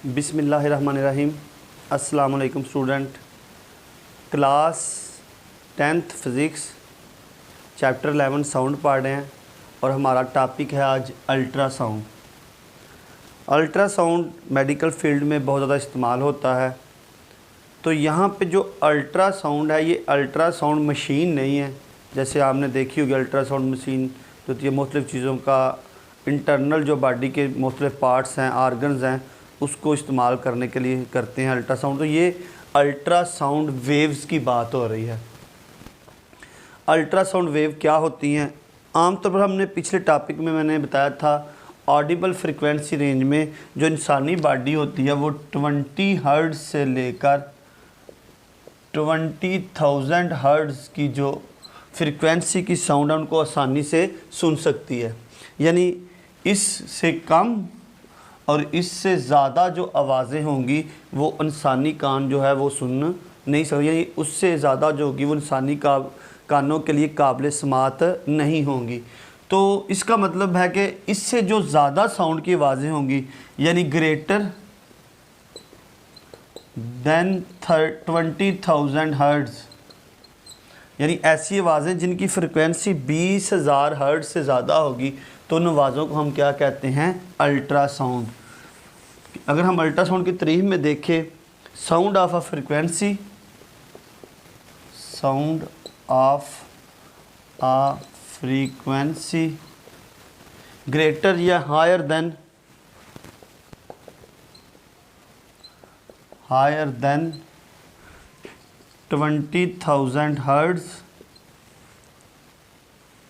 बिस्मिल्लाहिर्रहमानिर्रहीम। अस्सलाम वालेकुम student. Class 10th physics chapter 11 sound पढ़ रहे हैं और हमारा टॉपिक है आज अल्ट्रासाउंड। अल्ट्रासाउंड मेडिकल फील्ड में बहुत ज़्यादा इस्तेमाल होता है। तो यहाँ पे जो अल्ट्रासाउंड है ये अल्ट्रासाउंड मशीन नहीं है, जैसे आपने देखी होगी अल्ट्रासाउंड मशीन जो होती है मुख्तलिफ़ चीज़ों का इंटरनल जो बॉडी के मुख्तलिफ़ पार्ट्स हैं, आर्गन्स हैं, उसको इस्तेमाल करने के लिए करते हैं अल्ट्रासाउंड। तो ये अल्ट्रासाउंड वेव्स की बात हो रही है। अल्ट्रासाउंड वेव क्या होती हैं? आमतौर पर हमने पिछले टॉपिक में मैंने बताया था ऑडिबल फ्रीक्वेंसी रेंज में जो इंसानी बॉडी होती है वो 20 हर्ट्ज़ से लेकर 20,000 हर्ट्ज़ की जो फ्रीक्वेंसी की साउंड है उनको आसानी से सुन सकती है। यानी इससे कम और इससे ज़्यादा जो आवाज़ें होंगी वो इंसानी कान जो है वो सुन नहीं सकती, यानी उससे ज़्यादा जो होगी वो इंसानी कानों के लिए काबिल समात नहीं होंगी। तो इसका मतलब है कि इससे जो ज़्यादा साउंड की आवाज़ें होंगी यानी ग्रेटर देन 20,000 हर्ट्ज़, यानी ऐसी आवाज़ें जिनकी फ्रिक्वेंसी 20,000 हर्ट्ज़ से ज़्यादा होगी तो उन आवाज़ों को हम क्या कहते हैं? अल्ट्रासाउंड। अगर हम अल्ट्रासाउंड की तारीफ में देखें, sound of a frequency, sound of a frequency greater या higher than 20,000 hertz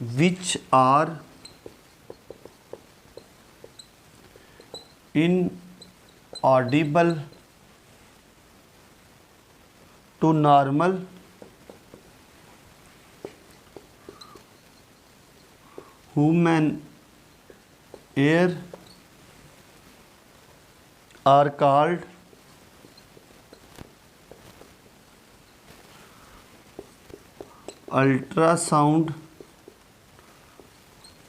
which are inaudible to normal human ear are called ultrasound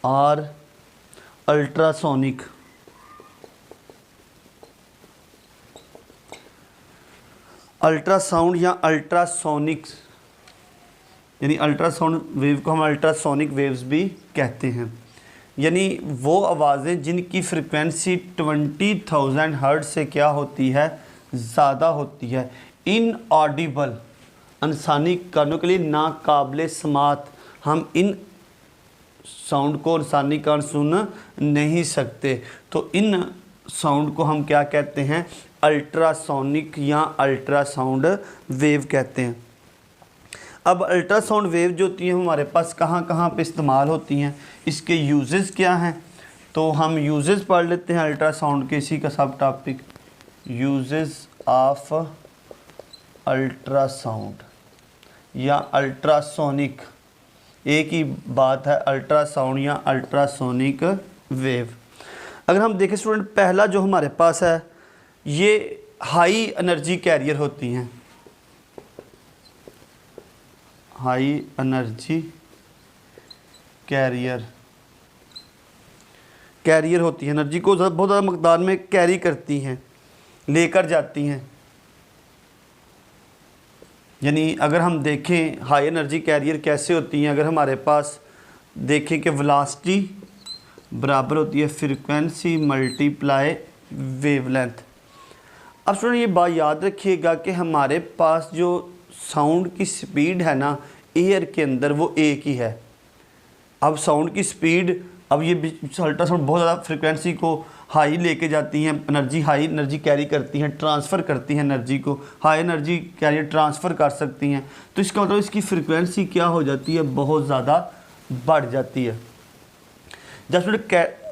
और अल्ट्रासोनिक। अल्ट्रासाउंड या अल्ट्रासोनिक्स यानी अल्ट्रासाउंड वेव को हम अल्ट्रासोनिक वेव्स भी कहते हैं। यानी वो आवाज़ें जिनकी फ्रिक्वेंसी 20,000 हर्ट्ज़ से क्या होती है? ज़्यादा होती है। इनऑडिबल, इंसानी कानों के लिए नाकाबिल समात, हम इन साउंड को इंसानी कान सुन नहीं सकते। तो इन साउंड को हम क्या कहते हैं? अल्ट्रासोनिक या अल्ट्रासाउंड वेव कहते हैं। अब अल्ट्रासाउंड वेव जो होती हैं हमारे पास कहाँ कहाँ पे इस्तेमाल होती हैं, इसके यूजेस क्या हैं? तो हम यूजेस पढ़ लेते हैं अल्ट्रासाउंड के, इसी का सब टॉपिक यूजेस ऑफ अल्ट्रासाउंड या अल्ट्रासोनिक। एक ही बात है, अल्ट्रासाउंड या अल्ट्रासोनिक वेव। अगर हम देखें स्टूडेंट, पहला जो हमारे पास है ये हाई एनर्जी कैरियर होती हैं। हाई एनर्जी कैरियर होती है, एनर्जी को बहुत ज़्यादा मकदार में कैरी करती हैं, लेकर जाती हैं। यानी अगर हम देखें हाई एनर्जी कैरियर कैसे होती हैं, अगर हमारे पास देखें कि वेलोसिटी बराबर होती है फ्रीक्वेंसी मल्टीप्लाई वेवलेंथ। अब स्टूडेंट ये बात याद रखिएगा कि हमारे पास जो साउंड की स्पीड है ना एयर के अंदर वो एक ही है। अब साउंड की स्पीड, अब ये अल्ट्रासाउंड बहुत ज़्यादा फ्रीक्वेंसी को हाई लेके जाती हैं, हाई एनर्जी कैरी करती हैं, ट्रांसफ़र करती हैं एनर्जी को, हाई एनर्जी कैरियर ट्रांसफ़र कर सकती हैं। तो इसका मतलब इसकी फ्रीक्वेंसी क्या हो जाती है? बहुत ज़्यादा बढ़ जाती है। जब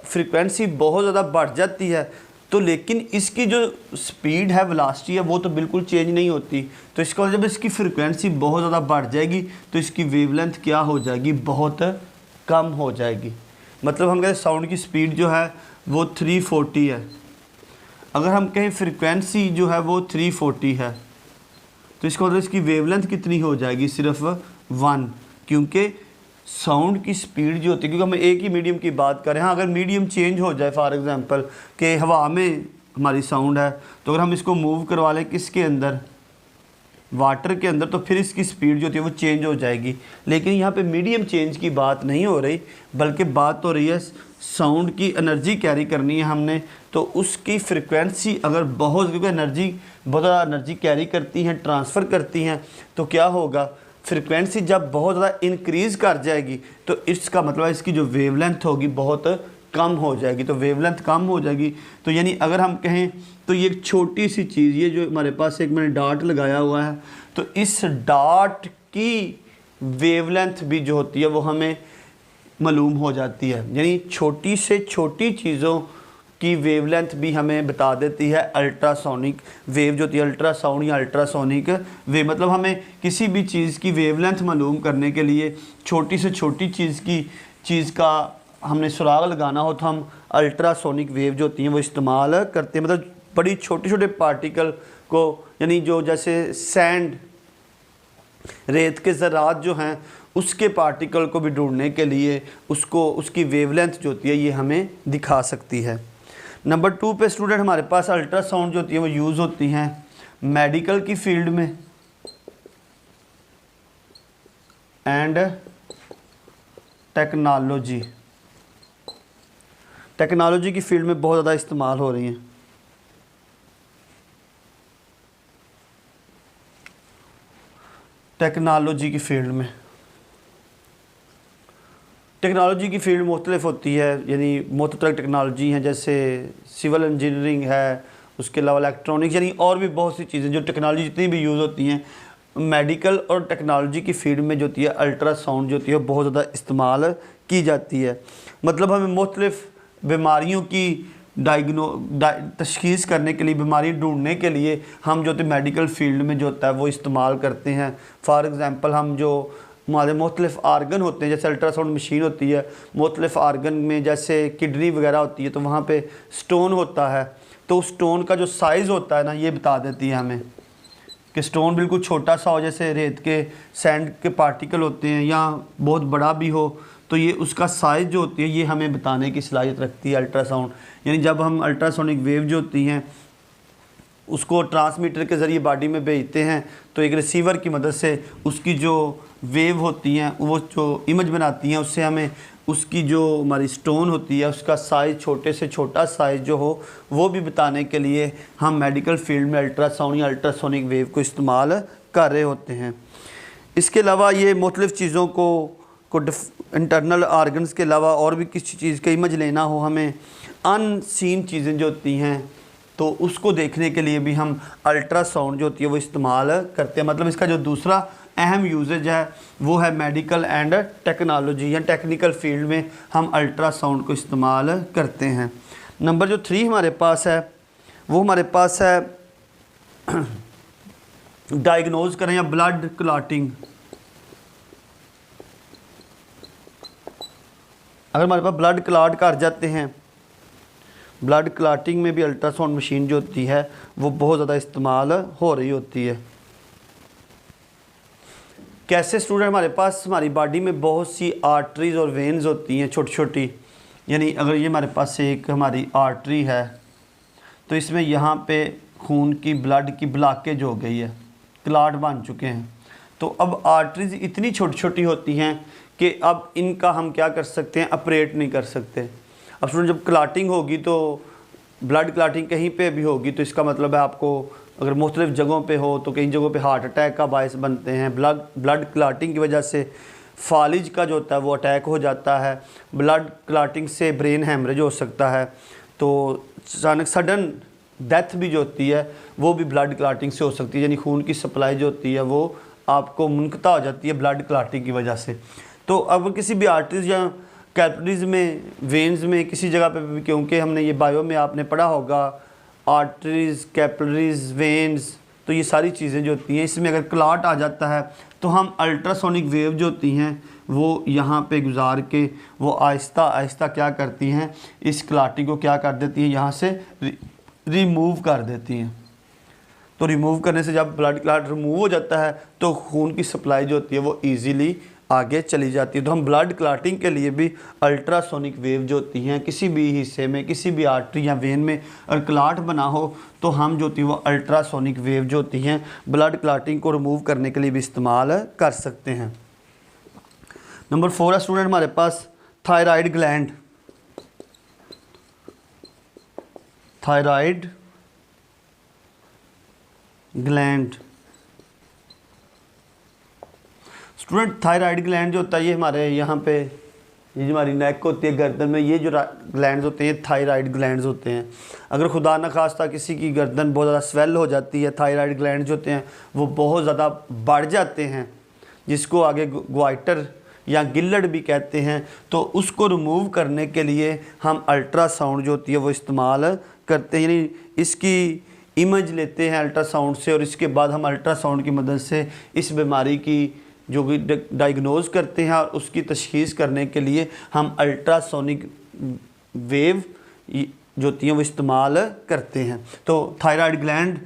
फ्रीक्वेंसी बहुत ज़्यादा बढ़ जाती है तो लेकिन इसकी जो स्पीड है, वेलोसिटी है, वो तो बिल्कुल चेंज नहीं होती। तो इसका जब इसकी फ्रीक्वेंसी बहुत ज़्यादा बढ़ जाएगी तो इसकी वेवलेंथ क्या हो जाएगी? बहुत कम हो जाएगी। मतलब हम कहते हैं साउंड की स्पीड जो है वो 340 है। अगर हम कहें फ्रीक्वेंसी जो है वो 340 है तो इसका मतलब इसकी वेवलेंथ कितनी हो जाएगी? सिर्फ 1, क्योंकि साउंड की स्पीड जो होती है, क्योंकि हम एक ही मीडियम की बात करें, हाँ अगर मीडियम चेंज हो जाए, फॉर एग्जांपल कि हवा में हमारी साउंड है, तो अगर हम इसको मूव करवा लें किसके अंदर, वाटर के अंदर, तो फिर इसकी स्पीड जो होती है वो चेंज हो जाएगी। लेकिन यहाँ पे मीडियम चेंज की बात नहीं हो रही, बल्कि बात हो रही है साउंड की एनर्जी कैरी करनी है हमने, तो उसकी फ्रिक्वेंसी अगर बहुत, क्योंकि एनर्जी बहुत ज़्यादा एनर्जी कैरी करती हैं, ट्रांसफ़र करती हैं, तो क्या होगा, फ्रिक्वेंसी जब बहुत ज़्यादा इंक्रीज़ कर जाएगी तो इसका मतलब है इसकी जो वेवलेंथ होगी बहुत कम हो जाएगी। तो वेवलेंथ कम हो जाएगी, तो यानी अगर हम कहें तो ये एक छोटी सी चीज़, ये जो हमारे पास एक मैंने डॉट लगाया हुआ है, तो इस डॉट की वेवलेंथ भी जो होती है वो हमें मालूम हो जाती है। यानी छोटी से छोटी चीज़ों की वेवलेंथ भी हमें बता देती है अल्ट्रासोनिक वेव जो होती है, अल्ट्रासाउंड या अल्ट्रासोनिक वेव। मतलब हमें किसी भी चीज़ की वेवलेंथ मालूम करने के लिए छोटी से छोटी चीज़ का हमने सुराग लगाना हो तो हम अल्ट्रासोनिक वेव जो होती हैं वो इस्तेमाल करते हैं। मतलब बड़ी छोटे छोटे पार्टिकल को, यानी जो जैसे सैंड, रेत के ज़रात जो हैं उसके पार्टिकल को भी ढूंढने के लिए उसकी वेवलेंथ जो होती है ये हमें दिखा सकती है। नंबर 2 पे स्टूडेंट हमारे पास अल्ट्रासाउंड जो होती है वो यूज़ होती हैं मेडिकल की फील्ड में एंड टेक्नोलॉजी की फील्ड में बहुत ज़्यादा इस्तेमाल हो रही हैं। टेक्नोलॉजी की फील्ड मुख्तलिफ होती है, यानी मुख्तलिफ टेक्नोलॉजी हैं, जैसे सिविल इंजीनियरिंग है, उसके अलावा इलेक्ट्रॉनिक्स, यानी और भी बहुत सी चीज़ें जो टेक्नोलॉजी जितनी भी यूज़ होती हैं। मेडिकल और टेक्नोलॉजी की फील्ड में जो होती है अल्ट्रासाउंड जो होती है बहुत ज़्यादा इस्तेमाल की जाती है। मतलब हमें मुख्तलिफ बीमारियों की तशख़ीस करने के लिए, बीमारी ढूंढने के लिए हम जो होते मेडिकल फील्ड में जो होता है वो इस्तेमाल करते हैं। फॉर एग्ज़ाम्पल हम जो हमारे मुख्तलिफ आर्गन होते हैं, जैसे अल्ट्रासाउंड मशीन होती है, मुख्तलिफ आर्गन में जैसे किडनी वगैरह होती है, तो वहाँ पे स्टोन होता है, तो उस स्टोन का जो साइज़ होता है ना ये बता देती है हमें कि स्टोन बिल्कुल छोटा सा हो, जैसे रेत के सैंड के पार्टिकल होते हैं, या बहुत बड़ा भी हो, तो ये उसका साइज़ जो होती है ये हमें बताने की सलाहियत रखती है अल्ट्रासाउंड। यानी जब हम अल्ट्रासोनिक वेव जो होती हैं उसको ट्रांसमीटर के ज़रिए बॉडी में भेजते हैं, तो एक रिसीवर की मदद से उसकी जो वेव होती हैं वो जो इमेज बनाती हैं, उससे हमें उसकी जो हमारी स्टोन होती है उसका साइज़, छोटे से छोटा साइज़ जो हो वो भी बताने के लिए हम मेडिकल फील्ड में अल्ट्रासाउंड या अल्ट्रासोनिक वेव को इस्तेमाल कर रहे होते हैं। इसके अलावा ये मुख्तलिफ़ चीज़ों को इंटरनल आर्गन्स के अलावा और भी किसी चीज़ का इमेज लेना हो, हमें अनसीन चीज़ें जो होती हैं तो उसको देखने के लिए भी हम अल्ट्रासाउंड जो होती है वो इस्तेमाल करते हैं। मतलब इसका जो दूसरा अहम यूजेज है वो है मेडिकल एंड टेक्नोलॉजी या टेक्निकल फील्ड में हम अल्ट्रासाउंड को इस्तेमाल करते हैं। नंबर जो 3 हमारे पास है वो हमारे पास है डायग्नोज करें या ब्लड क्लॉटिंग। अगर हमारे पास ब्लड क्लॉट कर जाते हैं, ब्लड क्लॉटिंग में भी अल्ट्रासाउंड मशीन जो होती है वो बहुत ज़्यादा इस्तेमाल हो रही होती है। कैसे स्टूडेंट, हमारे पास हमारी बॉडी में बहुत सी आर्टरीज़ और वेन्स होती हैं छोटी छोटी। यानी अगर ये हमारे पास एक हमारी आर्टरी है तो इसमें यहाँ पे खून की, ब्लड की ब्लॉकेज हो गई है, क्लॉट बन चुके हैं। तो अब आर्टरीज इतनी छोटी छोटी होती हैं कि अब इनका हम क्या कर सकते हैं, ऑपरेट नहीं कर सकते। अब स्टूडेंट जब क्लॉटिंग होगी तो ब्लड क्लॉटिंग कहीं पे भी होगी तो इसका मतलब है आपको अगर मुख्तलिफ़ जगहों पे हो तो कई जगहों पे हार्ट अटैक का बायस बनते हैं। ब्लड क्लॉटिंग की वजह से फालिज का जो होता है वो अटैक हो जाता है। ब्लड क्लॉटिंग से ब्रेन हैमरेज हो सकता है। तो अचानक सडन डेथ भी जो होती है वो भी ब्लड क्लॉटिंग से हो सकती है, यानी खून की सप्लाई जो होती है वो आपको मुनक़ता हो जाती है ब्लड क्लॉटिंग की वजह से। तो अब किसी भी आर्टरीज या कैपिलरीज में, वेन्स में, किसी जगह पे भी, क्योंकि हमने ये बायो में आपने पढ़ा होगा आर्टरीज, कैपिलरीज, वेन्स, तो ये सारी चीज़ें जो होती हैं इसमें अगर क्लॉट आ जाता है तो हम अल्ट्रासोनिक वेव जो होती हैं वो यहाँ पे गुजार के वो आहिस्ता आहिस्ता क्या करती हैं, इस क्लॉटिंग को क्या कर देती हैं, यहाँ से रिमूव कर देती हैं। तो रिमूव करने से जब ब्लड क्लॉट रिमूव हो जाता है तो खून की सप्लाई जो होती है वो ईज़िली आगे चली जाती है। तो हम ब्लड क्लॉटिंग के लिए भी अल्ट्रासोनिक वेव जो होती हैं किसी भी हिस्से में, किसी भी आर्टरी या वेन में अगर क्लाट बना हो तो हम जो होती है वो अल्ट्रासोनिक वेव जो होती हैं ब्लड क्लॉटिंग को रिमूव करने के लिए भी इस्तेमाल कर सकते हैं। नंबर 4 है स्टूडेंट हमारे पास thyroid gland. Thyroid gland student, thyroid gland जो होता है ये हमारे यहाँ पे, ये जो हमारी नेक होती है गर्दन में, ये जो ग्लैंड्स होते हैं थायराइड ग्लैंड्स होते हैं। अगर खुदा न खास्ता किसी की गर्दन बहुत ज़्यादा स्वेल हो जाती है, थायराइड ग्लैंड जो होते हैं वो बहुत ज़्यादा बढ़ जाते हैं, जिसको आगे ग्वाइटर या गिल्लड भी कहते हैं, तो उसको रिमूव करने के लिए हम अल्ट्रासाउंड जो होती है वो इस्तेमाल करते हैं। यानी इसकी इमेज लेते हैं अल्ट्रासाउंड से और इसके बाद हम अल्ट्रासाउंड की मदद से इस बीमारी की जो कि डायग्नोज करते हैं और उसकी तशखीस करने के लिए हम अल्ट्रासोनिक वेव जो होती हैं वो इस्तेमाल करते हैं। तो थायराइड ग्लैंड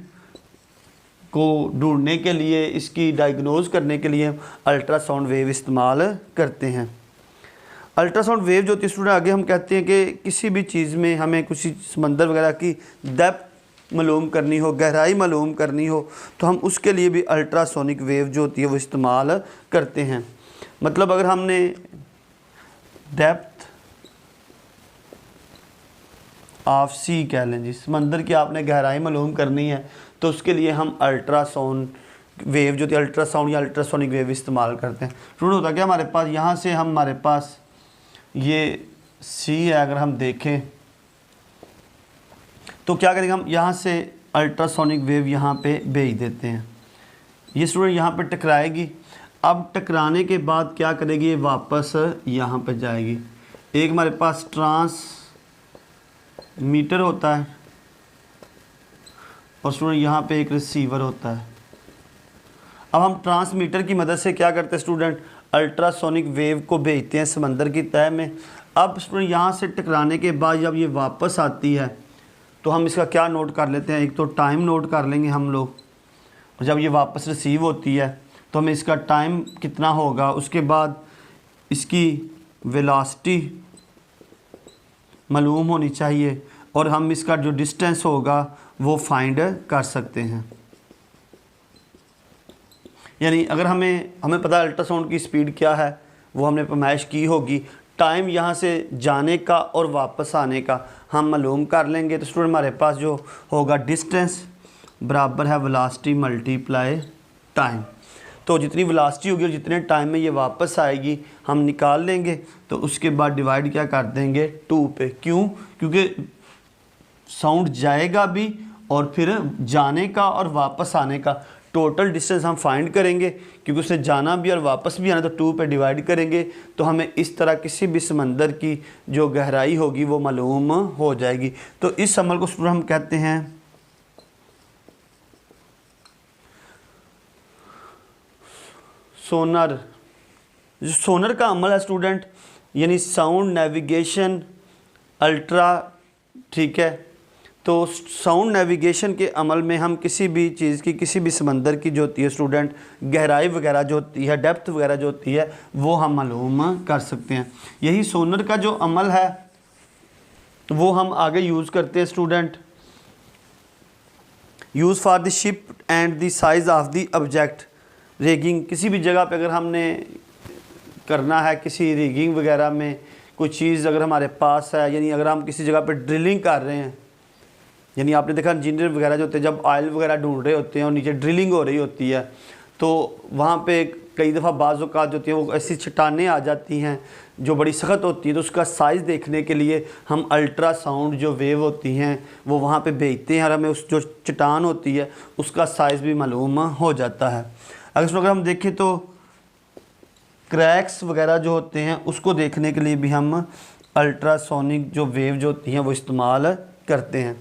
को ढूंढने के लिए, इसकी डायग्नोज करने के लिए अल्ट्रासाउंड वेव इस्तेमाल करते हैं। अल्ट्रासाउंड वेव जो होती है स्टूडेंट, आगे हम कहते हैं कि किसी भी चीज़ में हमें किसी समंदर वगैरह की डेप्थ मालूम करनी हो, गहराई मालूम करनी हो, तो हम उसके लिए भी अल्ट्रासोनिक वेव जो होती है वो इस्तेमाल करते हैं। मतलब अगर हमने डेप्थ ऑफ सी कह लें जी, समंदर की आपने गहराई मालूम करनी है तो उसके लिए हम अल्ट्रासाउंड वेव जो होती है अल्ट्रासाउंड या अल्ट्रासोनिक वेव इस्तेमाल करते हैं। स्टूडेंट होता क्या हमारे पास, यहाँ से हमारे पास ये सी है, अगर हम देखें तो क्या करेंगे, हम यहाँ से अल्ट्रासोनिक वेव यहाँ पे भेज देते हैं। ये स्टूडेंट यहाँ पे टकराएगी। अब टकराने के बाद क्या करेगी, ये वापस यहाँ पे जाएगी। एक हमारे पास ट्रांसमीटर होता है और स्टूडेंट यहाँ पे एक रिसीवर होता है। अब हम ट्रांसमीटर की मदद से क्या करते हैं स्टूडेंट, अल्ट्रासोनिक वेव को भेजते हैं समंदर की तह में। अब स्टूडेंट यहाँ से टकराने के बाद जब ये वापस आती है तो हम इसका क्या नोट कर लेते हैं, एक तो टाइम नोट कर लेंगे हम लोग, और जब ये वापस रिसीव होती है तो हमें इसका टाइम कितना होगा, उसके बाद इसकी वेलोसिटी मालूम होनी चाहिए और हम इसका जो डिस्टेंस होगा वो फाइंड कर सकते हैं। यानी अगर हमें पता है अल्ट्रासाउंड की स्पीड क्या है, वो हमने पैमाइश की होगी, टाइम यहाँ से जाने का और वापस आने का हम मालूम कर लेंगे। तो स्टूडेंट हमारे पास जो होगा डिस्टेंस बराबर है वेलोसिटी मल्टीप्लाई टाइम। तो जितनी वेलोसिटी होगी और जितने टाइम में ये वापस आएगी हम निकाल लेंगे, तो उसके बाद डिवाइड क्या कर देंगे 2 पे। क्यों, क्योंकि साउंड जाएगा भी और फिर जाने का और वापस आने का टोटल डिस्टेंस हम फाइंड करेंगे, क्योंकि उसे जाना भी और वापस भी आना, तो 2 पे डिवाइड करेंगे तो हमें इस तरह किसी भी समंदर की जो गहराई होगी वो मालूम हो जाएगी। तो इस अमल को स्टूडेंट हम कहते हैं सोनर। जो सोनर का अमल है स्टूडेंट, यानी साउंड नेविगेशन अल्ट्रा, ठीक है। तो साउंड नेविगेशन के अमल में हम किसी भी चीज़ की, किसी भी समंदर की जो होती है स्टूडेंट गहराई वगैरह जो होती है, डेप्थ वगैरह जो होती है वो हम मालूम कर सकते हैं। यही सोनर का जो अमल है वो हम आगे यूज़ करते हैं student, use for the ship and the size of the object. Rigging, किसी भी जगह पे अगर हमने करना है, किसी रिगिंग वगैरह में कोई चीज़ अगर हमारे पास है, यानी अगर हम किसी जगह पे ड्रिलिंग कर रहे हैं, यानी आपने देखा इंजीनियर वगैरह जो होते हैं जब ऑयल वगैरह ढूंढ रहे होते हैं और नीचे ड्रिलिंग हो रही होती है तो वहाँ पे कई दफ़ा बाज़ औक़ात जो होती है वो ऐसी चट्टानें आ जाती हैं जो बड़ी सख्त होती है, तो उसका साइज़ देखने के लिए हम अल्ट्रासाउंड जो वेव होती हैं वो वहाँ पे भेजते हैं और हमें उस जो चट्टान होती है उसका साइज़ भी मालूम हो जाता है। अगर हम देखें तो क्रैक्स वगैरह जो होते हैं उसको देखने के लिए भी हम अल्ट्रासोनिक जो वेव जो होती हैं वो इस्तेमाल करते हैं।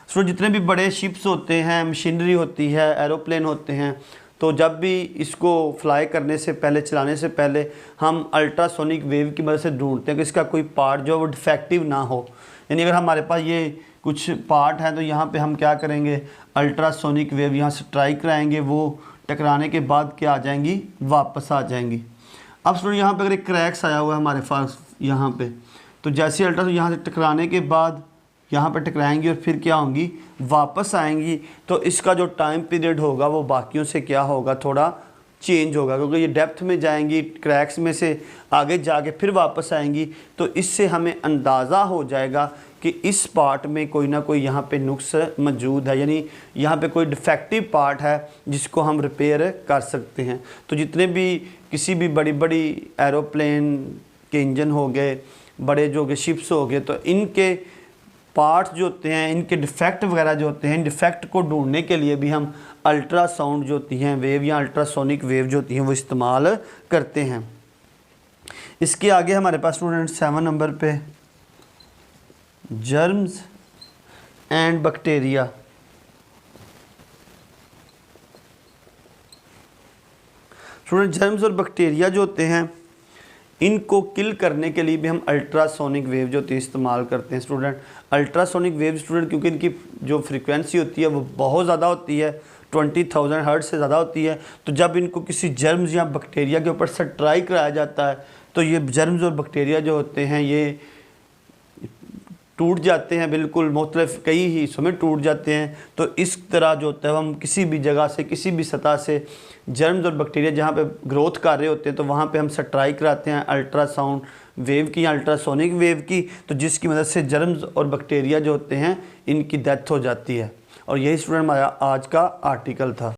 सो जितने भी बड़े शिप्स होते हैं, मशीनरी होती है, एरोप्लेन होते हैं, तो जब भी इसको फ्लाई करने से पहले, चलाने से पहले हम अल्ट्रासोनिक वेव की मदद से ढूंढते हैं कि इसका कोई पार्ट जो वो डिफेक्टिव ना हो। यानी अगर हमारे पास ये कुछ पार्ट हैं तो यहाँ पे हम क्या करेंगे, अल्ट्रासोनिक वेव यहाँ से ट्राई कराएंगे, वो टकराने के बाद क्या आ जाएंगी, वापस आ जाएंगी। अब स्टूडेंट यहाँ पे अगर एक क्रैक्स आया हुआ है हमारे पास यहाँ पे, तो जैसे अल्ट्रासाउंड यहाँ से टकराने के बाद यहाँ पे टकराएंगी और फिर क्या होंगी, वापस आएंगी, तो इसका जो टाइम पीरियड होगा वो बाकियों से क्या होगा, थोड़ा चेंज होगा, क्योंकि ये डेप्थ में जाएंगी, क्रैक्स में से आगे जाके फिर वापस आएंगी। तो इससे हमें अंदाज़ा हो जाएगा कि इस पार्ट में कोई ना कोई यहाँ पे नुक्स मौजूद है, यानी यहाँ पे कोई डिफेक्टिव पार्ट है जिसको हम रिपेयर कर सकते हैं। तो जितने भी किसी भी बड़ी बड़ी एरोप्लेन के इंजन हो गए, बड़े जो कि शिप्स हो गए, तो इनके पार्ट्स जो होते हैं, इनके डिफेक्ट वगैरह जो होते हैं, इन डिफेक्ट को ढूंढने के लिए भी हम अल्ट्रासाउंड जो होती हैं वेव या अल्ट्रासोनिक वेव जो होती हैं वो इस्तेमाल करते हैं। इसके आगे हमारे पास स्टूडेंट 7 नंबर पे germs and bacteria. Student germs और बैक्टीरिया जो होते हैं इनको किल करने के लिए भी हम अल्ट्रासोनिक वेव जो होती है इस्तेमाल करते हैं। स्टूडेंट अल्ट्रासोनिक वेव स्टूडेंट क्योंकि इनकी जो फ्रीक्वेंसी होती है वो बहुत ज़्यादा होती है, 20,000 हर्ट्ज से ज़्यादा होती है। तो जब इनको किसी जर्म्स या बैक्टीरिया के ऊपर स्ट्राइक कराया जाता है तो ये जर्म्स और बैक्टीरिया जो होते हैं ये टूट जाते हैं, बिल्कुल मुख्तलिफ कई हिस्सों में टूट जाते हैं। तो इस तरह जो होता है हम किसी भी जगह से, किसी भी सतह से जर्म्स और बैक्टीरिया जहाँ पे ग्रोथ कर रहे होते हैं तो वहाँ पे हम स्ट्राइक कराते हैं अल्ट्रासाउंड वेव की या अल्ट्रासोनिक वेव की, तो जिसकी मदद से जर्म्स और बैक्टीरिया जो होते हैं इनकी डेथ हो जाती है। और यही स्टूडेंट हमारा आज का आर्टिकल था।